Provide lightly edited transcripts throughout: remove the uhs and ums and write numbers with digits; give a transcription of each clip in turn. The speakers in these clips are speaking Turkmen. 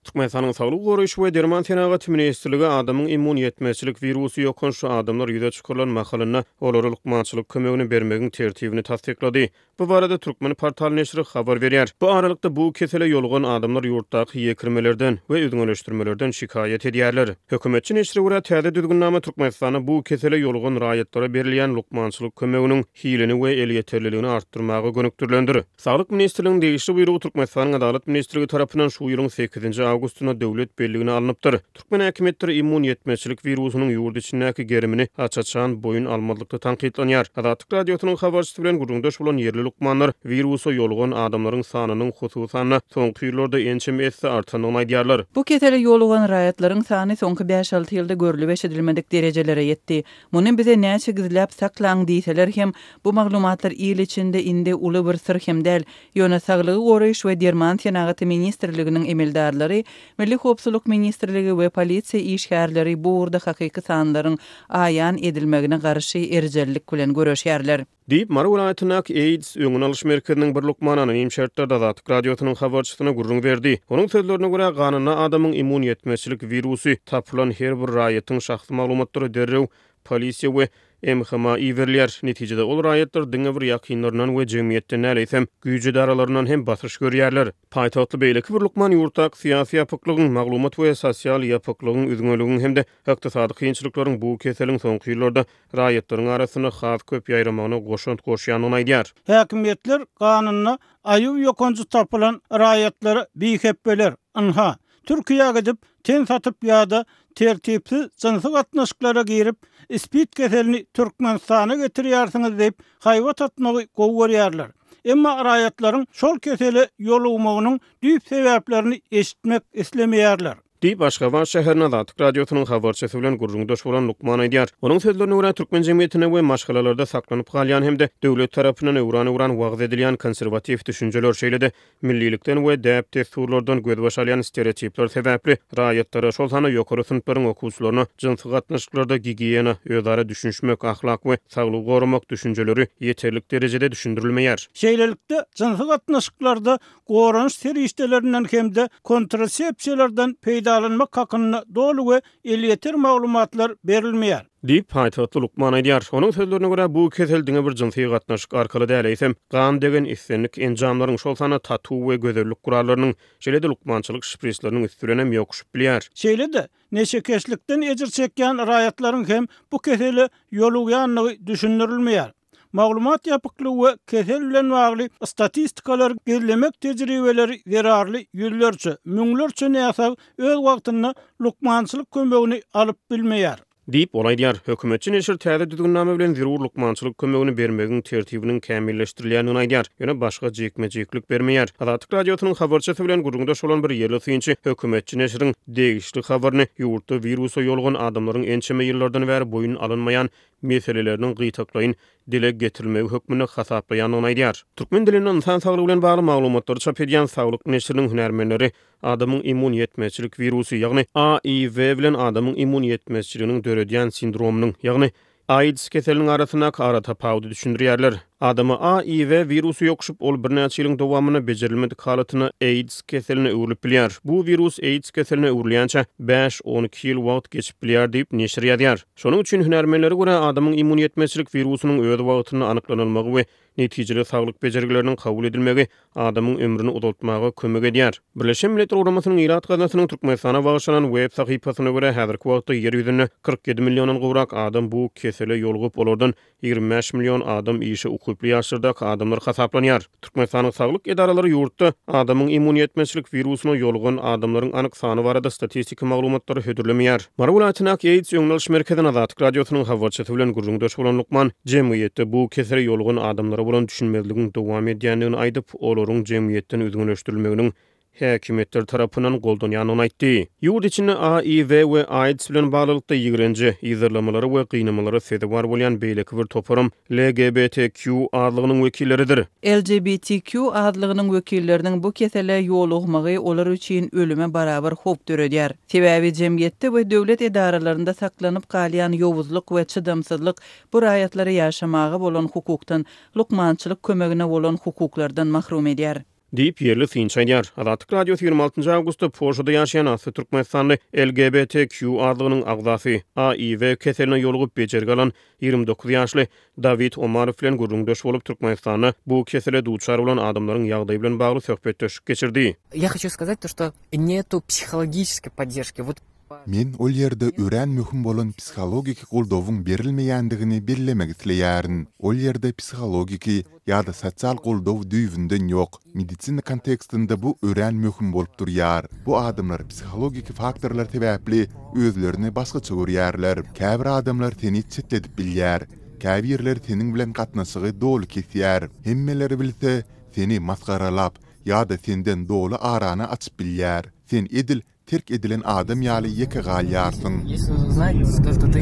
Türkmenistan'ın Sağlık Goruýuş we Derman Tenagat Ministrligi adamyň immuniýetmezçilik wirusy ýokun şu adamlar ýüze çykylan makalyna olary lukmançylyk kömegini bermegiň tertibini tasdiklady. Bu barada Türkmen portal neşri habar berýär. Bu aralykda bu kesele ýolugan adamlar ýurtdaky ýekirmelerden we üdüňleşdirmelerden şikayet edýärler. Hökümetçi neşri görä täze düzgünname Türkmenistana bu kesele ýolugan raýatlara berilýän lukmançylyk kömeginiň hilini we el ýeterliligini artdyrmagy gönükdirlendir. Sağlyk ministrligiň degişli buyrugy Türkmenistanyň Adalet ministrligi tarapyndan şu ýylyň 8 Augustuna döwlet belligine alınıpdyr. Türkmen häkimetleri immuniýetmezçilik wirusynyň ýurt içindäki gerimini açaçan boyun almadykda tanqidlanýar. Adatyk radiosynyň habarçysy bilen guruldaş bolan ýerli lukmanlar wirusy ýolugan adamlaryň sanynyň hususan soňky ýyllarda ençem esse artanyny aýdýarlar. Bu ketele ýolugan raýatlaryň sany soňky 5-6 ýylda görülip eşidilmedik derejelere ýetdi. Muny bize näçe gizläp saklaň diýseler hem bu maglumatlar ýyl içinde indi uly bir sır hem däl. Ýöne Saglygy Goruýuş we Derman Tenagat Ministrliginiň emildarlary, Milli Howpsuzlyk Ministrligi we polisiýa işgärleri bu urda hakyky sanlaryň aýan edilmegine garşy erjellik bilen görüşýärler. Diýip Mara welaýatynyň AIDS öňüne alyş merkeziniň bir lukman anonim şertler Adatyk radiosynyň habarçysyna gurrun berdi. Onuň sözlerine görä ganyna adamyň immuniýetmezçilik wirusy tapylan her bir raýatyň şahsy maglumatlary derrew polisiýa we MHMA berler. Netijede ol raýatlar diňe bir ýakynlaryndan we jemgyýetden näleýsem güýji daralaryndan hem basyş görýärler. Paýtagtly beýleki bir lukman ýurtdaky syýasy ýapyklygyň, maglumat we sosial ýapyklygyň üdüňeligiň hem de ykdysady kynçylyklaryň bu keseliň soňky ýyllarda raýatlaryň arasyna has köp ýaýramagyna goşunt goşýanyny aýdýar. Häkimetler ganyna aýyw ýokunjy tapylan raýatlary biýhepbeler. Anha Türkiýeге gidip ten satyp ýa-da tertipsiz jynsy gatnaşyklara girip ispit keselini Türkmenistana getirýärsiňiz diýip haýwat atmagy gowy görýärler. Emma raýatlaryň şol keseli ýolumagynyň düýp sebäplerini eşitmek islemeýärler. Diýip Aşgabat şäherine Adatyk radiosynyň habarçysy bilen gurrundaş bolan Lukman aýdýar. Onuň sözlerine görä Türkmen jemgyýetine we maşgalalarda saklanyp galýan hem de döwlet tarapyndan öwran wagt edilýän konserwativ düşünjeler şeýlede millilikden we däp desturlardan göz başalýan stereotipler sebäpli raýatlara şol sany ýokary synplaryň okuwçylaryna jynsy gatnaşyklarda gigiýena, özara düşünmek, ahlak we saglyk gorumak düşünjeleri ýeterlik derejede düşündirilmeýär. Şeýlelikde jynsy gatnaşyklarda goranyş serişdelerinden hem de kontrasepsiýalardan peýdalanmak hakyna dolu we el ýeter maglumatlar berilmeýär. Diýip paýtagtly Lukman aýdýar. Onuň sözlerine görä bu kesel diňe bir jinsy gatnaşyk arkaly däleýsem, gan degen islenlik enjamlaryň şol sana tatu we gözellik gurallarynyň şeýlede lukmançylyk şprisleriniň üstürenem ýokuşup bilýär. Şeýlede neşekeşlikden ejir çekýän raýatlaryň hem bu keseli ýoluganlygy düşündirilmeýär. Maglumat ýapyklygy we kesel bilen bagly statistikalar gezlemek tejribeleri zerarly ýüzlerçe, müňlerçe näsa öz wagtyny lukmançylyk kömegini alyp bilmeýär. Diýip olaýdýar. Hökümetçi neşir täze düzgünname bilen zerur lukmançylyk kömegini bermegiň tertibiniň kämilleşdirilýänini aýdýar. Ýöne başga jekme-jeklik bermeýär. Adatyk radiosynyň habarçysy bilen gurrundaş bolan bir ýerli synçy hökümetçi neşiriň degişli habaryny ýurtda wirusy ýolugan adamlaryň ençeme ýyllardan bäri boyun alynmaýan meseleleriniň gytaklaýyn dile getirilmegi hökmüne hasaplaýanyny aýdýar. Türkmen diliniň insan saglygy bilen bagly maglumatlary çap edýän Saglyk neşriniň hünärmenleri adamyň immuniýetmezçilik wirusy, ýagny HIV bilen adamyň immuniýetmezçiliginiň döredýän sindromynyň, ýagny AIDS keseliniň arasyna ara tapawdy düşündirýärler. Adamy HIV wirusy ýokuşup ol bir näçe ýylyň dowamyny bejerilmedik halatyny AIDS keseline öwrülip bilýär. Bu virus AIDS keseline öwrülýänçe 5-12 ýyl wagt geçip bilýär diýip neşir ýazýar. Şonuň üçin hünärmenlere görä adamyň immuniýetmezçilik wirusynyň öz wagtyny anyklanylmagy we netijeli saglyk bejergileriniň kabul edilmegi adamyň ömrüni uzaltmaga kömek edýär. Birleşen Milletler Guramasynyň Irak gazatynyň Türkmenistana bagyşlanan web sahypasyna görä häzirki wagtda ýer ýüzünde 47 millionyň gowrak adam bu kesele ýolugyp olardan 25 milyon adam işe ukuply ýaşlardaky adamlar hasaplanýar. Türkmenistanyň saglyk edaralary ýurtda adamyň immuniýetmezçilik wirusyna ýolugan adamlaryň anyk sany barada statistika maglumatlary hödürlemeýär. Mara welaýatynyň AIDS öňüne alyş merkeziniň Adatyk radiosynyň habarçysy bilen gurrundaş bolan Lukman jemgyýetde bu kesele ýolugan adamlara bolan düşünmezligiň dowam edýändigini aýdyp, olaryň jemgyýetden özgünleşdirilmeginiň häkimetler tarapyndan goldanýanyny aýtdy. Ýurt içinde HIV we AIDS bilen baglykda ýigrenji ýazarlamalary we gynamalara sebäp bolýan beýleki bir toparam LGBTQ adlygynyň wekilleridir. LGBTQ adlygynyň wekilleriniň bu kesele ýolugmagy olar üçin ölüme barabar hop döredýär. Sebäbi jemgyýetde we döwlet edaralaryna saklanyp galýan ýowuzlyk we çydamsyzlyk bu raýatlary ýaşamagy bolan hukukdan, lukmançylyk kömegine bolan hukuklardan mahrum edýär. Deyip yerli synç aýdýar. Azatlyk radiosu 26 awgustda Polşada ýaşaýan asly türkmenistanyny LGBTQ adlygynyň agzasy HIV keseline ýolugyp bejerge alan 29 ýaşly David Omarov bilen gurrundaş bolup Türkmenistanyny bu kesele duçar bolan adamlaryň ýagdaýy bilen bagly söhbetdeşik geçirdi. Я хочу сказать то, что нету психологической поддержки. Вот Men ol ýerde ören möhüm bolan psikologik goldowyň berilmeýändigini bellemek isleýärin. Ol ýerde psikologiki ýa-da sosial goldow düýbünden ýok. Medisina kontekstinde bu ören möhüm bolup durýar. Bu adamlar psikologik faktorlar sebäpli özlerini başgaça görýärler. Käbir adamlar seni çetledip bilýär. Käbirler senin bilen gatnaşygy dolu kesýär. Hemmeleri bilse seni masgaralap ýa-da senden dolu arana açyp bilýär. Sen edil terk edilen adam ýaly ýeke galýarsyň. если узнать, то ты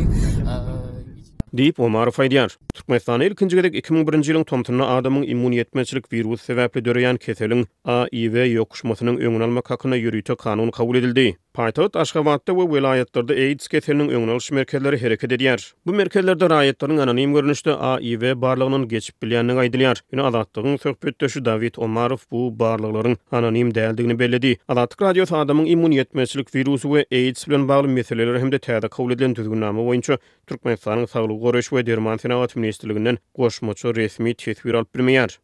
Deyip Omarov aýdýar. Türkmenistanda ilkinji gedek 2001-nji ýylyň tomtunyna adamyň immuniýetmeçilik virus sebäpli döreýän keseliň HIV ýokuşmasynyň öňüni almak hakyna ýürüýte kanun kabul edildi. Paýtagat Aşgabatda we vilayatlarda AIDS keseliniň öňüni alyş merkezleri hereket edýär. Bu merkezlerde raýatlaryň anonim görnüşde HIV barlygynyň geçip bilýänligi aýdylýar. Ýöne Azatlygyň söhbetdeşi David Omarov bu barlyklaryň anonim däldigini belledi. Azatlyk radiosu adamyň immuniýetmeçilik virusy we AIDS bilen bagly meseleleri hemde täze kabul edilen düzgünname boýunça Türkmenistanyň Saglyk goraş we derman sanagat ministrliginden goşmaçy resmi tesbir alyp bilmeýär.